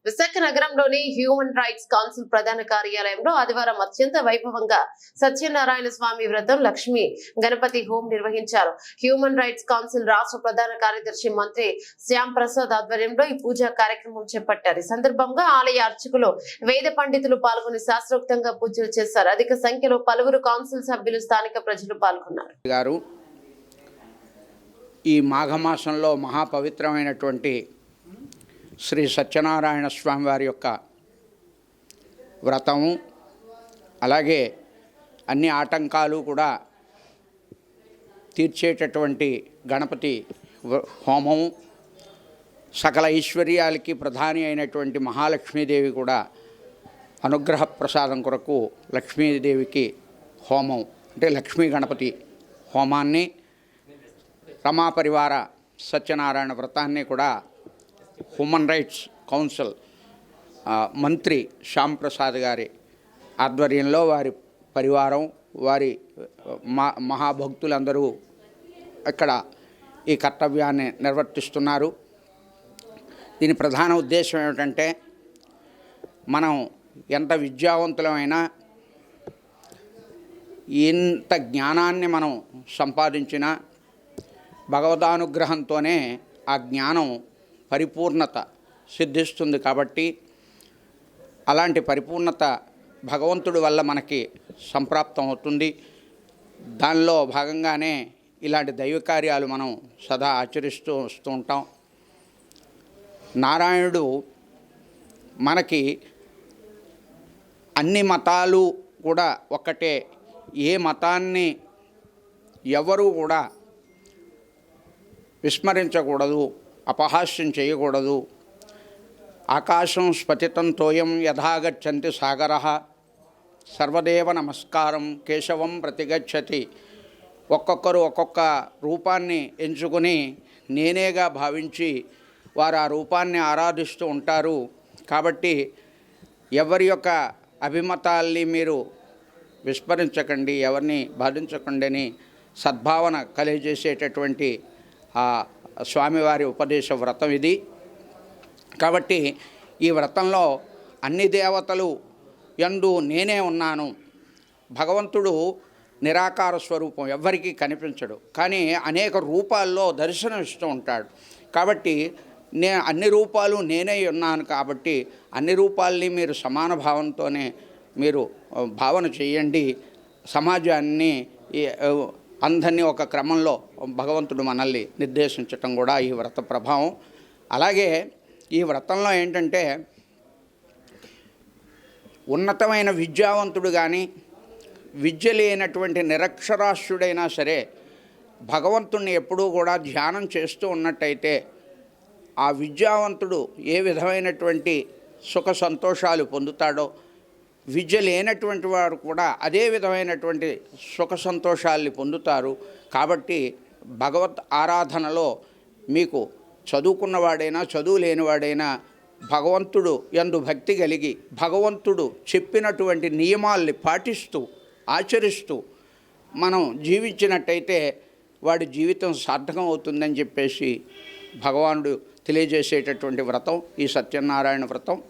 విశాఖ నగరంలోని human rights council ప్రధాన కార్యాలయంలో ఆదివారం అత్యంత వైభవంగా సత్యనారాయణ స్వామి వ్రతం లక్ష్మీ గణపతి హోం నిర్వహించారు. హ్యూమన్ రైట్స్ కౌన్సిల్ రాష్ట్ర ప్రధాన కార్యదర్శి మంత్రి శ్యామ్ ప్రసాద్ ఆధ్వర్యంలో ఈ పూజా కార్యక్రమం చేపట్టారు. ఈ సందర్భంగా ఆలయ అర్చకులు వేద పండితులు పాల్గొని శాస్త్రోక్తంగా పూజలు చేశారు. అధిక సంఖ్యలో పలువురు కౌన్సిల్ సభ్యులు స్థానిక ప్రజలు పాల్గొన్నారు. ఈ మాఘమాసంలో మహాపవిత్రమైనటువంటి శ్రీ సత్యనారాయణ స్వామి వారి యొక్క వ్రతము, అలాగే అన్ని ఆటంకాలు కూడా తీర్చేటటువంటి గణపతి హోమము, సకల ఐశ్వర్యాలకి ప్రధాని అయినటువంటి మహాలక్ష్మీదేవి కూడా అనుగ్రహ ప్రసాదం కొరకు లక్ష్మీదేవికి హోమం అంటే లక్ష్మీ గణపతి హోమాన్ని, రమాపరివార సత్యనారాయణ వ్రతాన్ని కూడా హ్యూమన్ రైట్స్ కౌన్సిల్ మంత్రి శ్యామ్ ప్రసాద్ గారి ఆధ్వర్యంలో వారి పరివారం, వారి మహాభక్తులందరూ ఇక్కడ ఈ కర్తవ్యాన్ని నిర్వర్తిస్తున్నారు. దీని ప్రధాన ఉద్దేశం ఏమిటంటే, మనం ఎంత విద్యావంతులమైనా, ఎంత జ్ఞానాన్ని మనం సంపాదించినా భగవదానుగ్రహంతోనే ఆ జ్ఞానం పరిపూర్ణత సిద్ధిస్తుంది. కాబట్టి అలాంటి పరిపూర్ణత భగవంతుడి వల్ల మనకి సంప్రాప్తం అవుతుంది. దానిలో భాగంగానే ఇలాంటి దైవ కార్యాలు మనం సదా ఆచరిస్తూ వస్తూ ఉంటాం. నారాయణుడు మనకి అన్ని మతాలు కూడా ఒక్కటే. ఏ మతాన్ని ఎవరు కూడా విస్మరించకూడదు, అపహాస్యం చేయకూడదు. ఆకాశం స్ఫటితం తోయం యథాగచ్చంతి సాగరః సర్వదేవ నమస్కారం కేశవం ప్రతిగచ్చతి. ఒక్కొక్కరు ఒక్కొక్క రూపాన్ని ఎంచుకొని నేనేగా భావించి వారు ఆ రూపాన్ని ఆరాధిస్తూ ఉంటారు. కాబట్టి ఎవరి యొక్క అభిమతాల్ని మీరు విస్మరించకండి, ఎవరిని బాధించకండి అని సద్భావన కలిగజేసేటటువంటి ఆ స్వామివారి ఉపదేశ వ్రతం ఇది. కాబట్టి ఈ వ్రతంలో అన్ని దేవతలు యందు నేనే ఉన్నాను. భగవంతుడు నిరాకార స్వరూపం, ఎవ్వరికీ కనిపించడు, కానీ అనేక రూపాల్లో దర్శనం ఇస్తూ ఉంటాడు. కాబట్టి అన్ని రూపాలు నేనే ఉన్నాను. కాబట్టి అన్ని రూపాలని మీరు సమాన భావంతోనే మీరు భావన చేయండి. సమాజాన్ని అందరినీ ఒక క్రమంలో భగవంతుడు మనల్ని నిర్దేశించటం కూడా ఈ వ్రత ప్రభావం. అలాగే ఈ వ్రతంలో ఏంటంటే, ఉన్నతమైన విద్యావంతుడు కానీ, విద్య లేనటువంటి నిరక్షరాస్యుడైనా సరే భగవంతుణ్ణి ఎప్పుడూ కూడా ధ్యానం చేస్తూ ఉన్నట్టయితే ఆ విద్యావంతుడు ఏ విధమైనటువంటి సుఖ సంతోషాలు పొందుతాడో, విద్య లేనటువంటి వారు కూడా అదే విధమైనటువంటి సుఖ సంతోషాల్ని పొందుతారు. కాబట్టి భగవత్ ఆరాధనలో మీకు చదువుకున్నవాడైనా చదువు లేనివాడైనా భగవంతుడు యందు భక్తి కలిగి భగవంతుడు చెప్పినటువంటి నియమాల్ని పాటిస్తూ ఆచరిస్తూ మనం జీవించినట్టయితే వాడి జీవితం సార్థకం అవుతుందని చెప్పేసి భగవానుడు తెలియజేసేటటువంటి వ్రతం ఈ సత్యనారాయణ వ్రతం.